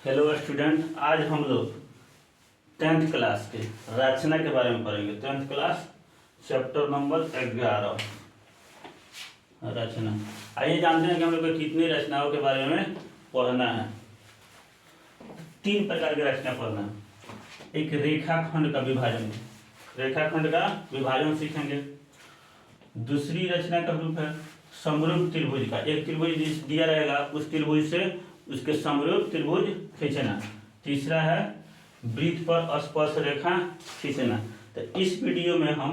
Hello student, आज हम लोग 10th क्लास के रचना के बारे में पढ़ेंगे। 10th क्लास चैप्टर नंबर 11 रचना। आइए जानते हैं कि हम लोग को कितनी रचनाओं के बारे में पढ़ना है। 3 प्रकार की रचना पढ़ना है। एक रेखाखंड का विभाजन, रेखाखंड का विभाजन सीखेंगे। दूसरी रचना का रूप है समरूप त्रिभुज का। एक त्रिभुज दिया रहेगा, उस त्रिभुज से उसके समरूप त्रिभुज खींचना। तीसरा है वृत्त पर स्पर्श रेखा खींचना। तो इस वीडियो में हम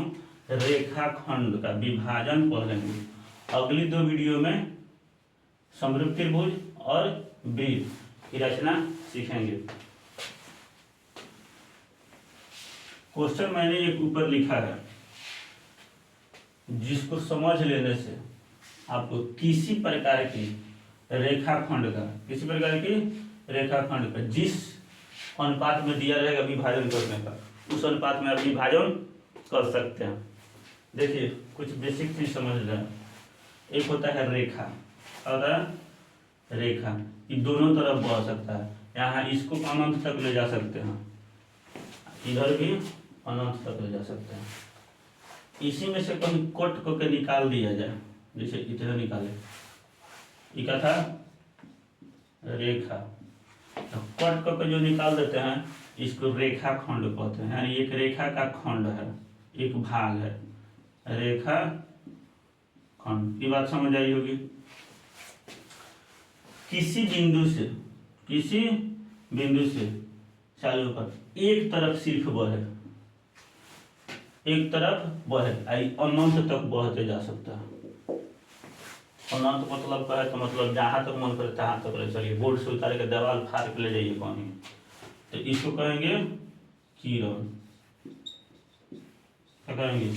रेखाखंड का विभाजन पढ़ेंगे। अगली 2 वीडियो में समरूप त्रिभुज और वृत्त की रचना सीखेंगे। क्वेश्चन मैंने एक ऊपर लिखा है, जिसको समझ लेने से आपको किसी प्रकार की रेखाखंड का, किसी प्रकार की रेखाखंड का जिस अनुपात में दिया रहेगा विभाजन करने का, उस अनुपात में आप विभाजन कर सकते हैं। देखिए कुछ बेसिक चीज समझ लें। एक होता है रेखा, होता है रेखा, ये दोनों तरफ बढ़ सकता है। यहाँ इसको अनंत तक ले जा सकते हैं, इधर भी अनंत तक ले जा सकते हैं। इसी में से कहीं कट करके निकाल दिया जाए, जैसे इतना निकाले, ये क्या था, रेखा। तो कट करके जो निकाल देते हैं इसको रेखा खंड कहते हैं। यानी एक रेखा का खंड है, एक भाग है रेखा खंड। ये बात समझ आई होगी। किसी बिंदु से चालू होकर एक तरफ सिर्फ बढ़े, एक तरफ बढ़े, अनंत तक बढ़ते जा सकता है। अनंत मतलब क्या है, तो मतलब जहाँ तक मन करे तहाँ तक ले चलिए। बोर्ड से उतार के दीवार फाड़ के ले जाइए कहीं, तो इसको कहेंगे किरण। क्या कहेंगे,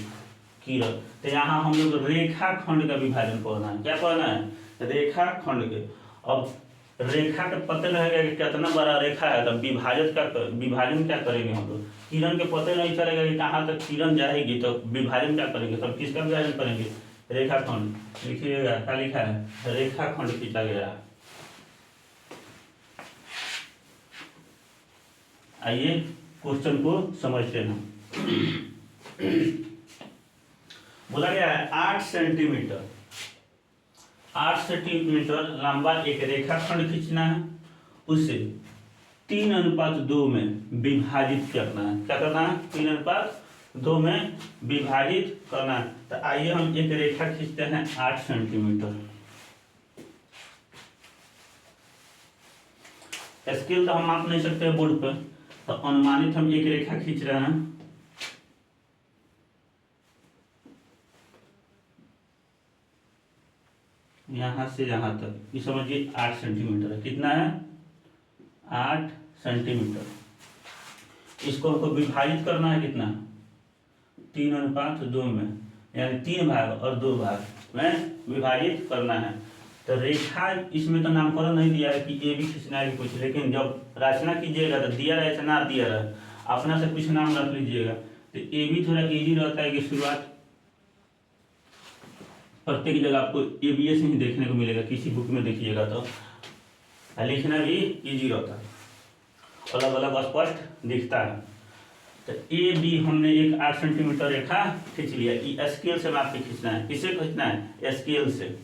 किरण। तो यहाँ हम लोग रेखा खंड का विभाजन पढ़ना है। क्या पढ़ना है, रेखा खंड के। अब रेखा का पता रहेगा कि कितना बड़ा रेखा है, तब विभाजन क्या करेंगे हम लोग। किरण के पता नहीं चलेगा कि कहाँ तक किरण जाएगी, तो विभाजन क्या करेंगे, तब किसका विभाजन करेंगे, रेखाखंड। लिखिएगा, क्या लिखा है, रेखाखंड खींचा गया। आइए क्वेश्चन को समझते हैं। बोला गया है 8 सेंटीमीटर लंबा एक रेखाखंड खींचना है, उसे 3:2 में विभाजित करना है। क्या करना है, 3:2 में विभाजित करना है। तो आइए हम एक रेखा खींचते हैं 8 सेंटीमीटर। स्केल तो हम माप नहीं सकते बोर्ड पर, तो अनुमानित हम एक रेखा खींच रहे हैं। यहां से यहां तक, ये समझिए 8 सेंटीमीटर है। कितना है, 8 सेंटीमीटर। इसको हमको विभाजित करना है कितना, 3:2 में, यानी 3 भाग और 2 भाग में विभाजित करना है। तो रेखा, इसमें तो नामकरण नहीं दिया है कि ए बी खींचना है कुछ, लेकिन जब रचना कीजिएगा तो दिया रहे चाहे ना दिया रहे, अपना से कुछ नाम रख लीजिएगा। तो ए बी थोड़ा इजी रहता है कि शुरुआत प्रत्येक जगह आपको ए बी से ही देखने को मिलेगा, किसी बुक में देखिएगा तो लिखना भी इजी रहता है, अलग अलग स्पष्ट दिखता है। तो ए बी हमने एक 8 सेंटीमीटर रेखा खींच लिया। ये स्केल से माप के खींचना है। किसे खींचना है, स्केल से।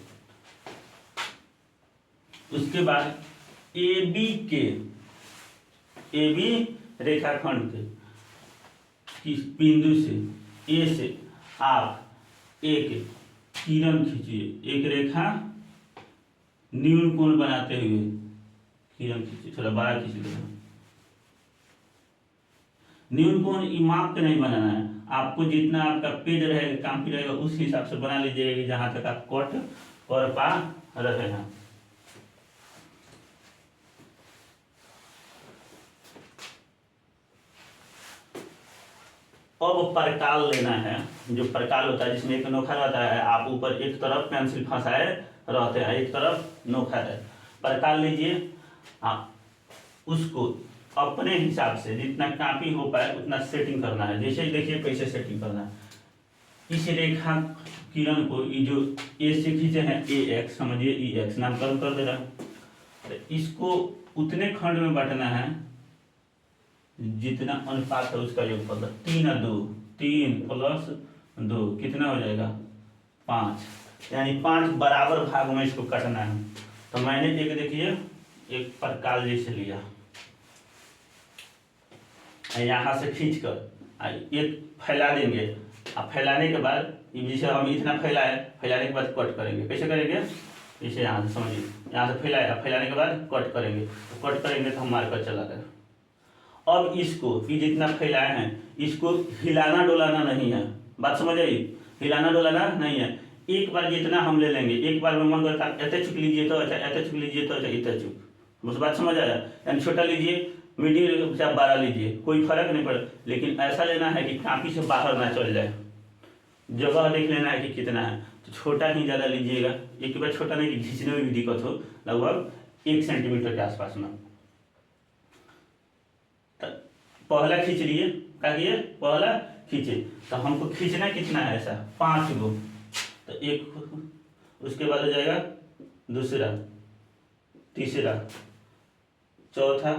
उसके बाद ए बी रेखाखंड के बिंदु से, ए से आप एक किरण खींचिए, एक रेखा न्यून कोण बनाते हुए किरण खींचिए। थोड़ा बड़ा खींचिए। न्यून कोण माप के नहीं बनाना है आपको, जितना आपका पेज रहेगा, काफी रहेगा, उस हिसाब से बना लीजिएगा कि जहां तक आप कट कर पा रहे हैं। अब परकाल लेना है। जो परकाल होता है जिसमें एक नोखा रहता है, आप ऊपर एक तरफ पेंसिल फंसाए रहते हैं, एक तरफ नोखा है। परकाल लीजिए, आप उसको अपने हिसाब से जितना कापी हो पाए उतना सेटिंग करना है। जैसे देखिए कैसे सेटिंग करना है। इस रेखा किरण को, ये जो ए से खींचे हैं ए एक्स, समझिए ई एक्स नामकरण कर दे रहा है। तो इसको उतने खंड में बांटना है जितना अनुपात है उसका योगफल। 3 और 2, 3 + 2 कितना हो जाएगा 5, यानी 5 बराबर भाग में इसको काटना है। तो मैंने एक देखिए एक प्रकार जैसे लिया, यहाँ से खींच कर एक फैला देंगे। अब फैलाने के बाद जैसे हम इतना फैलाने के बाद कट करेंगे। कैसे करेंगे, इसे यहाँ से समझिए, यहाँ से फैलाने के बाद कट करेंगे। तो कट करेंगे तो हम मार्कर चला गया। अब इसको ये जितना फैलाए हैं इसको हिलाना डोलाना नहीं है, बात समझ आई, हिलाना डोलाना नहीं है। एक बार जितना हम ले लेंगे, एक बार में मन करता ऐसे चुक लीजिए तो अच्छा, ऐसे चुक लीजिए तो अच्छा, इतना चुक, बस बात समझ आया। यानी छोटा लीजिए, मीडियम से 12 लीजिए, कोई फर्क नहीं पड़े, लेकिन ऐसा लेना है कि काफी से बाहर ना चल जाए। जगह देख लेना है कि कितना है, तो छोटा ही ज़्यादा लीजिएगा। एक बार छोटा नहीं कि खींचने में भी दिक्कत हो, लगभग 1 सेंटीमीटर के आसपास में। पहला खींच लिए, क्या किए, पहला खींचे। तो हमको खींचना कितना है, ऐसा 5 गो। तो एक, उसके बाद हो जाएगा दूसरा, तीसरा, चौथा,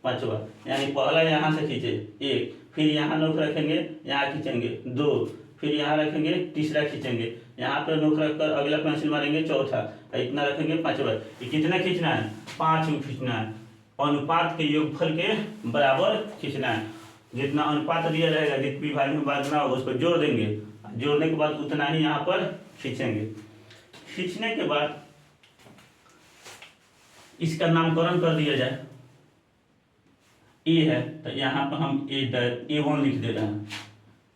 पांचवा। यानी पहला यहाँ से खींचे 1, फिर यहाँ नोक रखेंगे, यहाँ खींचेंगे 2, फिर यहाँ रखेंगे, तीसरा खींचेंगे, यहाँ पर नोक रखकर अगला पेंसिल मारेंगे, चौथा, इतना रखेंगे, पांचवा। ये कितना खींचना है, 5 गो खींचना है। अनुपात के योगफल के बराबर खींचना है। जितना अनुपात दिया रहेगा, जितनी भाग में बांटना होगा उसको जोड़ देंगे, जोड़ने के बाद उतना ही यहाँ पर खींचेंगे। खींचने के बाद इसका नामकरण कर दिया जाए। ए है तो यहाँ पर हम A1 लिख दे रहे हैं,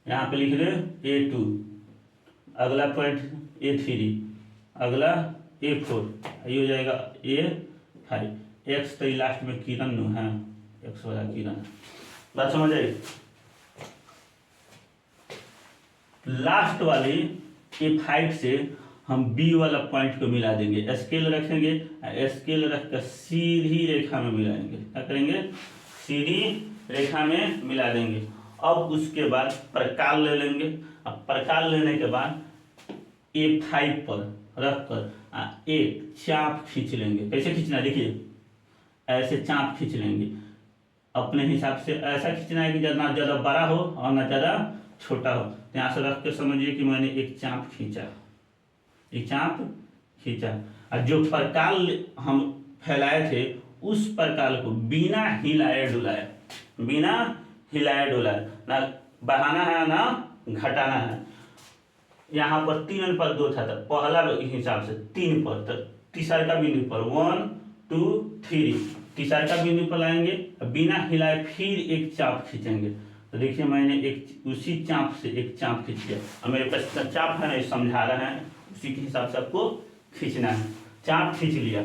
यहाँ पे लिख रहे A2, अगला पॉइंट A3, अगला A4, ये हो जाएगा A5। एक्स तो लास्ट में किरण है, एक्स वाला किरण, बात समझ आई। लास्ट वाली A5 से हम B वाला पॉइंट को मिला देंगे, स्केल रखेंगे, स्केल रखकर सीधी रेखा में मिलाएंगे। क्या करेंगे, सीधी रेखा में मिला देंगे। अब उसके बाद प्रकाल ले लेंगे। अब प्रकाल लेने के बाद A5 पर रखकर एक चाप खींच लेंगे। कैसे खींचना, देखिए ऐसे चाप खींच लेंगे अपने हिसाब से। ऐसा खींचना है कि ना ज़्यादा बड़ा हो और ना ज़्यादा छोटा हो। यहाँ से रख के समझिए कि मैंने एक चाप खींचा, एक चाप खींचा, और जो प्रकाल हम फैलाए थे उस प्रकाल को बिना हिलाए डुलाए, बिना हिलाए डुलाए, ना बढ़ाना है ना घटाना है। यहाँ पर 3:2 था, तो पहला हिसाब से 3 पर, तो तीसरा का बिंदु पर 1 2 3, तीसरा का बिंदु पर लाएंगे, बिना हिलाए फिर एक चाप खींचेंगे। तो देखिए मैंने एक उसी चाप से एक चाप खींच लिया। और मेरे पास चाप है ना, समझा रहे हैं, उसी के हिसाब से आपको खींचना है। चाप खींच लिया।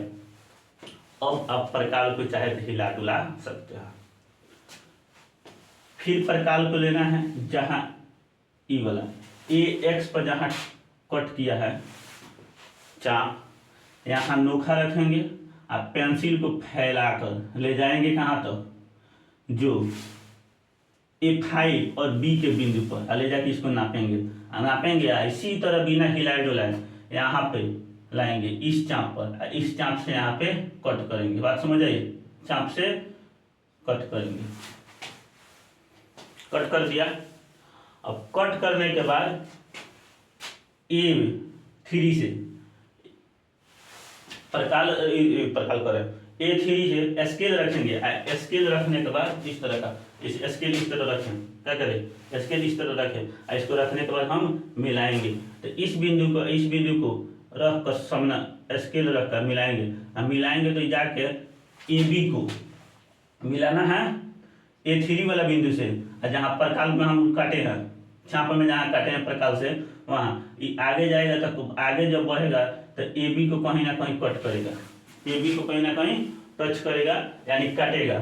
अब आप प्रकाल को चाहे तो हिला डुला सकते हैं। फिर प्रकाल को लेना है जहाँ ई वाला AX पर जहाँ कट किया है चाप, यहाँ नोखा रखेंगे, आप पेंसिल को फैलाकर ले जाएंगे कहाँ तक, जो A5 और B के बिंदु पर ले जाके इसको नापेंगे। इसी तरह बिना हिलाए डुलाए यहाँ पे लाएंगे इस चाप पर, इस चाप से यहाँ पे कट करेंगे। बात समझ आइए, चाप से कट करेंगे। कट कर दिया। अब कट करने के बाद A3 से प्रकाल करें, A3 से स्केल रखेंगे। स्केल रखने के बाद इस तरह का, इस स्केल इस तरह रखें, क्या करें, स्केल इस तरह रखें। इसको रखने के बाद हम मिलाएंगे। तो इस बिंदु को रख कर सामना स्केल रखकर मिलाएंगे। हम मिलाएंगे तो जाके AB को मिलाना है A3 वाला बिंदु से, जहाँ प्रकाल में हम काटे हैं, चाप में जहाँ काटे हैं प्रकाल से, वहाँ आगे जाएगा। तो आगे जब बढ़ेगा तो AB को कहीं ना कहीं कट करेगा, AB को कहीं ना कहीं टच करेगा, यानी काटेगा।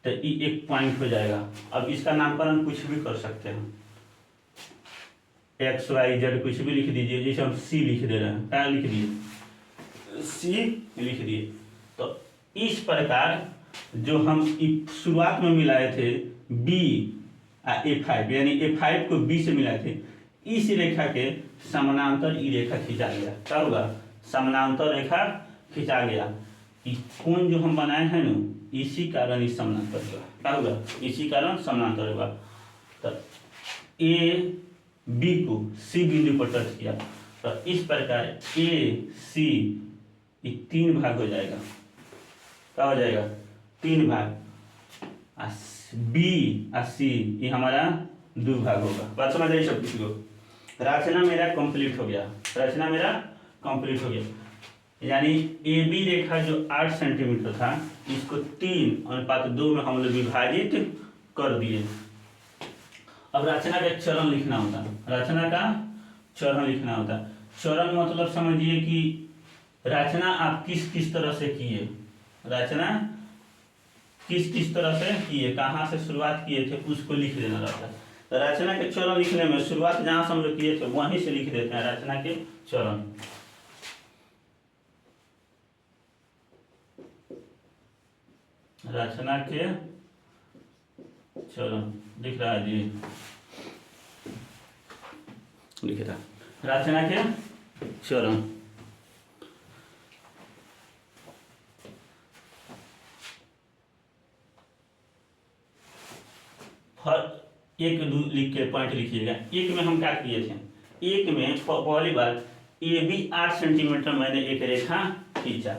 तो ये एक पॉइंट हो जाएगा। अब इसका नामकरण कुछ भी कर सकते हैं, XYZ कुछ भी लिख दीजिए। जैसे हम C लिख दे रहे हैं, क्या लिख दिए, C लिख दिए। तो इस प्रकार जो हम शुरुआत में मिलाए थे B A5, यानी A5 को B से मिलाए थे, इस रेखा के समानांतर ई रेखा खींचा गया। क्या होगा, समानांतर रेखा खींचा गया। कोण जो हम बनाए हैं ना, इसी कारण इस समानांतर होगा। क्या होगा? इसी कारण समानांतर होगा। तो ए बी को सी बिंदु पर टच किया, तो इस प्रकार ए सी ये 3 भाग हो जाएगा। क्या हो जाएगा? 3 भाग। बी और सी ये हमारा 2 भाग होगा। बात समझ आई सब किसी को? रचना मेरा कंप्लीट हो गया। रचना मेरा कंप्लीट हो गया, यानी ए बी रेखा जो 8 सेंटीमीटर था, इसको 3:2 में हम लोग विभाजित कर दिए। अब रचना का चरण लिखना होता है। रचना का चरण लिखना होता है। चरण मतलब समझिए कि रचना आप किस किस तरह से किए, रचना किस किस तरह से किए, कहाँ से शुरुआत किए थे, उसको लिख देना रहता है। तो रचना के चरण लिखने में शुरुआत जहाँ से हम लोग किए थे वहीं से लिख देते हैं रचना के चरण। रचना के चरण लिख रहा है जी, लिख रहा रचना के चरण। एक दो लिख के पॉइंट लिखिएगा। एक में हम क्या किए थे? एक में पहली बार ए बी 8 सेंटीमीटर मैंने एक रेखा खींचा।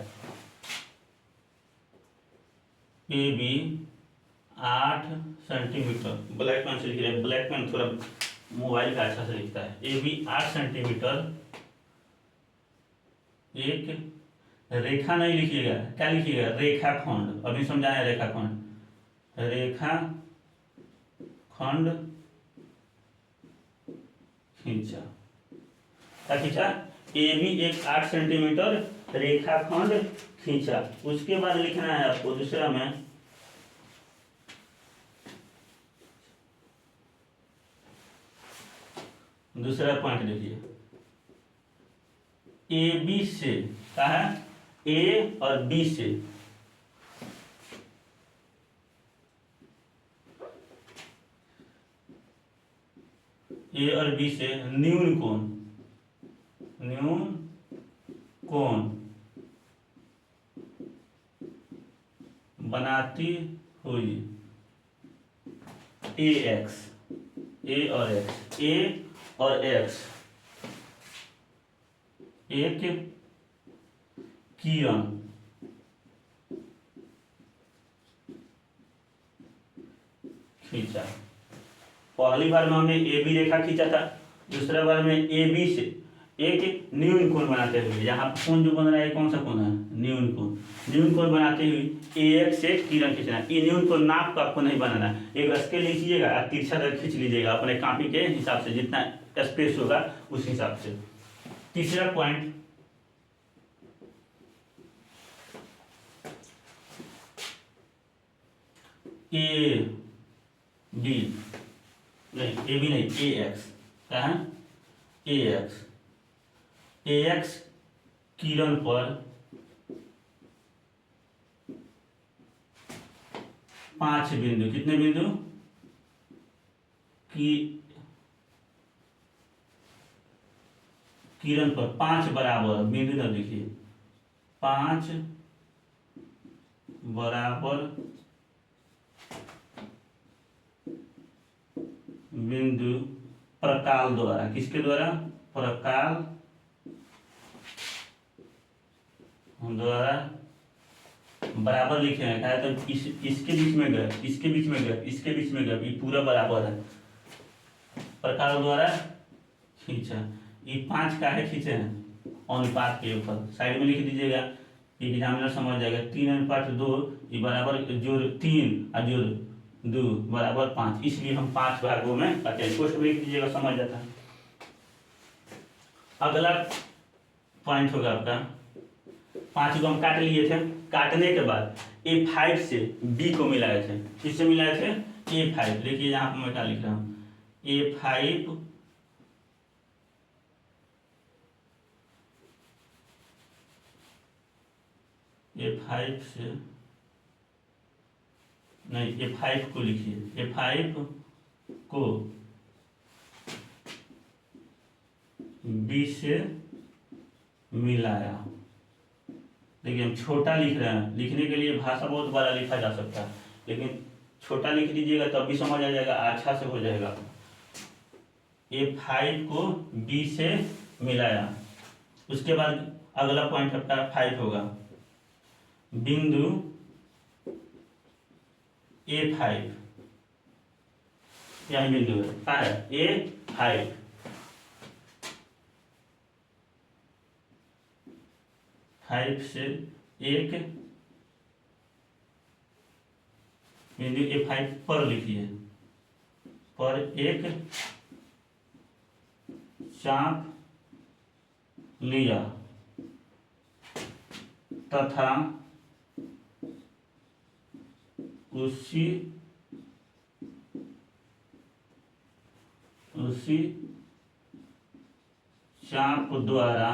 A B 8 centimetre, black pen से लिख रहे हैं, ब्लैक पेन थोड़ा मोबाइल का अच्छा से लिखता है। ए बी 8 सेंटीमीटर एक रेखा नहीं लिखिएगा, क्या लिखिएगा? रेखाखंड। अभी समझाए रेखाखंड। रेखा खंड खींचा। क्या खींचा? ए बी एक 8 सेंटीमीटर रेखाखंड खींचा। उसके बाद लिखना है आपको दूसरा में दूसरा पॉइंट देखिए, ए बी से क्या है? ए और बी से ए और बी से न्यून कोण, न्यून कोण बनाती हुई ए एक्स, ए और एक्स, ए और एक्स एक किरण खींचा। पहली बार में हमने ए बी रेखा खींचा था, दूसरा बार में ए बी से एक न्यून कोण बनाते हुए, यहाँ कोण जो बन रहा है कौन सा कोण है? न्यून कोण। न्यून कोण बनाते हुए ए एक्स से किरण खींचना। ये न्यून कोण नाप को आपको नहीं बनाना, एक स्केल लीजिएगा और तिरछा रख खींच लीजिएगा अपने कॉपी के हिसाब से, जितना स्पेस होगा उस हिसाब से। तीसरा पॉइंट, ए बी नहीं, ए बी नहीं, ए एक्स। क्या है? ए एक्स। ए एक्स किरण पर 5 बिंदु, कितने बिंदु? कि किरण पर 5 बराबर बिंदु ना देखिए, 5 बराबर बिंदु प्रकाल द्वारा। किसके द्वारा? प्रकाल द्वारा बराबर लिखे हैं। क्या है? तो इसके बीच में गए, इसके बीच में गए, इसके बीच में गए, ये पूरा बराबर है। प्रकाल द्वारा खींचा। ये 5 काहे खींचे हैं? अनुपात के ऊपर साइड में लिख दीजिएगा, एग्जामिनर समझ जाएगा। 3:2 ये बराबर जोड़ 3 और जोड़ 2 बराबर 5, इसलिए हम 5 भागों में करते हैं। क्वेश्चन लिख दीजिएगा, समझ जाता है। अगला पॉइंट होगा आपका, 5 को हम काट लिए थे। काटने के बाद A5 से B को मिलाए थे। किससे मिलाए थे? A5। देखिए यहाँ पर मैं क्या लिख रहा हूँ, A5 A5 से नहीं, A5 को लिखिए, A5 को B से मिलाया। देखिए हम छोटा लिख रहे हैं, लिखने के लिए भाषा बहुत बड़ा लिखा जा सकता है, लेकिन छोटा लिख लीजिएगा तब भी समझ आ जाएगा, अच्छा से हो जाएगा। A5 को B से मिलाया, उसके बाद अगला पॉइंट आपका 5 होगा। बिंदु A5, यही बिंदु है, क्या है A5, फाइव से एक बिंदु A5 पर लिखिए, पर एक चाप लिया तथा उसी चाप द्वारा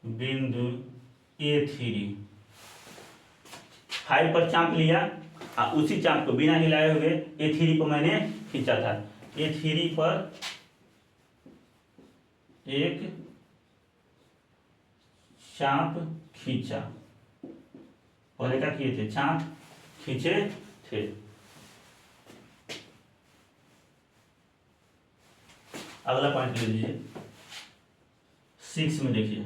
बिंदु A3, 5 पर चाप लिया और उसी चाप को बिना हिलाए हुए A3 पर मैंने खींचा था। A3 पर एक चाप खींचा, पहले क्या किए थे, चाप खींचे थे। अगला पॉइंट ले लीजिए 6 में, देखिए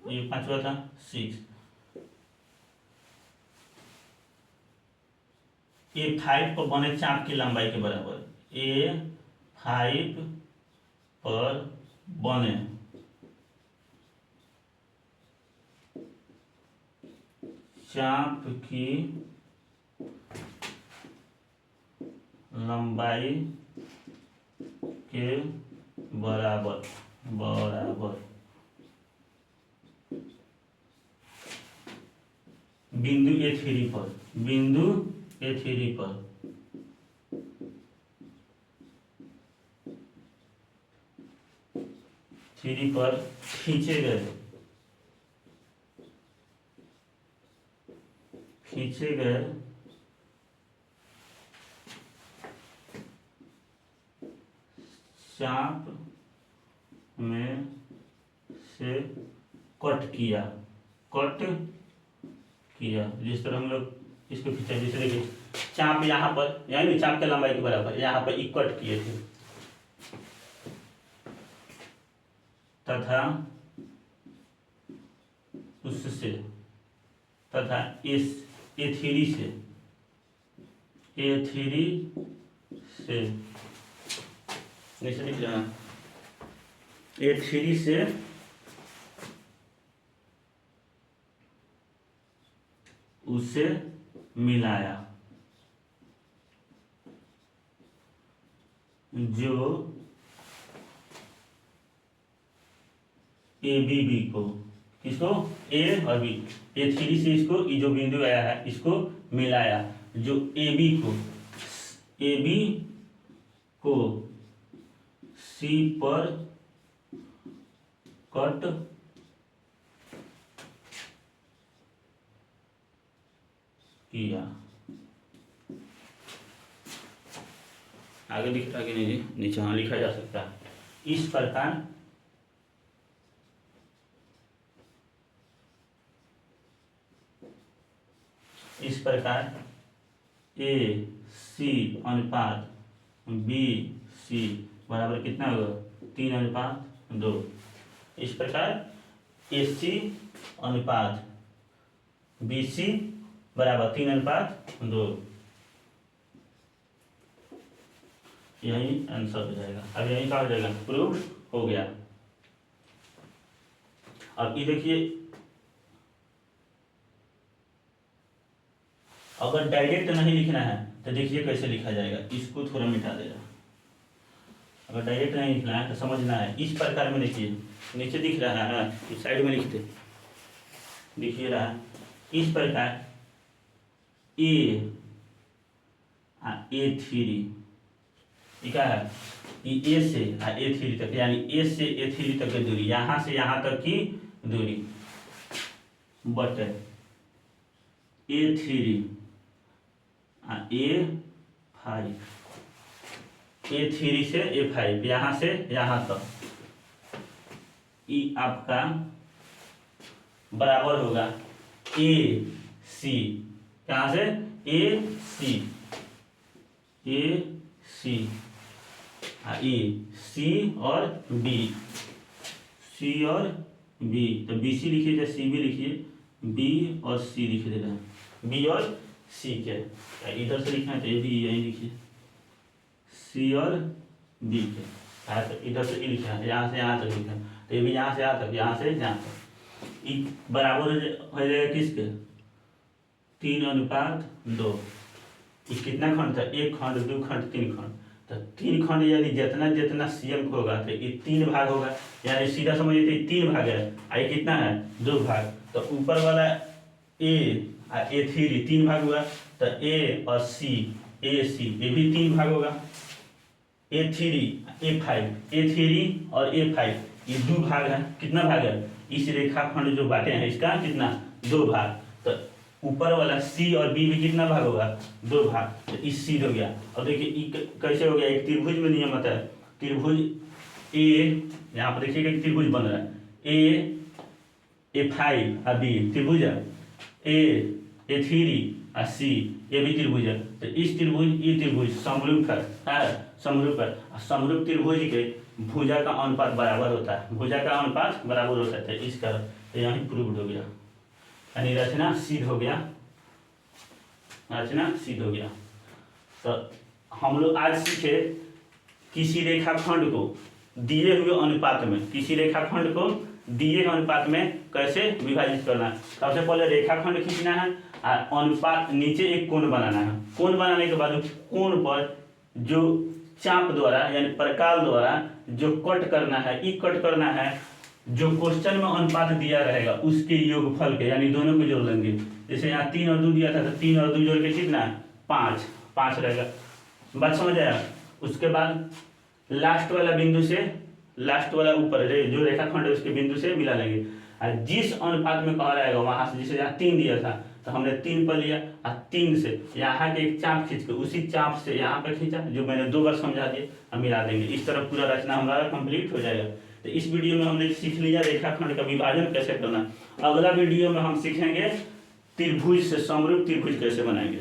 ये 5वां था 6। A5 पर बने चाप की लंबाई के बराबर, A5 पर बने चाप की लंबाई के बराबर बिंदु A3 पर, बिंदु A3 पर खींचे गए चाप में से कट किया, जिस तरह हम लोग इसको खींचा, जैसे देखिए चाप यहाँ पर, यानी चाप के लंबाई के बराबर यहाँ पर कट किए थे, तथा उससे तथा इस A3 से नीचे लिख लेना, A3 से उसे मिलाया जो ABB को, किसको, A और B, A3 से इसको, ये जो बिंदु आया है इसको मिलाया, जो AB को C पर कट किया। आगे लिख, आगे नहीं, नीचे हाँ लिखा जा सकता है। इस प्रकार AC अनुपात BC बराबर कितना होगा, 3:2। इस प्रकार AC अनुपात BC बराबर 3:2, यही आंसर हो जाएगा। अब यही क्या हो जाएगा, प्रूव हो गया। अब ये देखिए, अगर डायरेक्ट नहीं लिखना है तो देखिए कैसे लिखा जाएगा, इसको थोड़ा मिटा देगा। अगर डायरेक्ट नहीं लिखना है तो समझना है, इस प्रकार में देखिए, नीचे दिख रहा है, इस साइड में लिखते, दिखिए रहा इस प्रकार A3, ये क्या है, A से A3 तक, यानी A से A3 तक की दूरी, यहाँ से यहाँ तक की दूरी, बट A3 A5, A3 से A5, यहाँ से यहाँ तक, ई आपका बराबर होगा ए सी, कहाँ से ए सी, ए सी ए सी और बी, सी और बी, तो बी सी लिखिए या सी बी लिखिए, बी और सी लिख देना, बी और सी के इधर से लिखना चाहिए, बी यही लिखिए, सी और बी के तो इधर से लिखा है, यहाँ से यहाँ तक लिखा है, तो ये भी यहाँ से यहाँ तक, यहाँ से यहाँ तक, ई बराबर हो जाएगा किसके 3:2। ये कितना खंड था, 1 खंड 2 खंड 3 खंड, तो 3 खंड यानी जितना जितना सीएम को होगा तो ये 3 भाग होगा, यानी सीधा समझिए तो 3 भाग है, आई कितना है 2 भाग, तो ऊपर वाला ए A3 3 भाग हुआ, तो ए और सी, ए सी ये भी 3 भाग होगा, A3 A5 A3 और A5 ये 2 भाग है, कितना भाग है, इस रेखाखंड जो बाटे हैं इसका कितना 2 भाग, तो ऊपर वाला सी और बी भी कितना भाग होगा 2 भाग, तो इस सी हो गया। और देखिए कैसे हो गया, एक त्रिभुज में नियम आता है, त्रिभुज ए, यहाँ पर देखिएगा एक त्रिभुज बन रहा है, A5 और बी त्रिभुज है, A3 और सी ये भी त्रिभुज है, तो इस त्रिभुज ये त्रिभुज समरूप है, समरूप है, समरूप त्रिभुज के भुजा का अनुपात बराबर होता है, भुजा का अनुपात बराबर होता है, तो इसका तो यहाँ प्रूव्ड हो गया, यानी रचना सिद्ध हो गया, रचना सिद्ध हो गया। तो हम लोग आज सीखे किसी रेखाखंड को दिए हुए अनुपात में, किसी रेखाखंड को दिए अनुपात में कैसे विभाजित करना है। सबसे पहले रेखाखंड खींचना है और अनुपात नीचे एक कोण बनाना है, कोण बनाने के बाद कोण पर जो चाप द्वारा यानी प्रकाल द्वारा जो कट करना है, ई कट करना है, जो क्वेश्चन में अनुपात दिया रहेगा उसके योगफल के, यानी दोनों को जोड़ लेंगे। जैसे यहाँ 3 और 2 दिया था, तो 3 और 2 जोड़ के कितना 5 रहेगा, बात समझ आया। उसके बाद लास्ट वाला बिंदु से, लास्ट वाला ऊपर जो रेखाखंड है उसके बिंदु से मिला लेंगे, और जिस अनुपात में कहा रहेगा वहां से, जैसे यहाँ 3 दिया था तो हमने 3 पर लिया और 3 से यहाँ के एक चाप खींच के उसी चाप से यहाँ पे खींचा, जो मैंने 2 बार समझा दिया, और मिला देंगे। इस तरह पूरा रचना हमारा कंप्लीट हो जाएगा। तो इस वीडियो में हमने सीख लिया रेखाखंड का विभाजन कैसे करना। अगला वीडियो में हम सीखेंगे त्रिभुज से समरूप त्रिभुज कैसे बनाएंगे।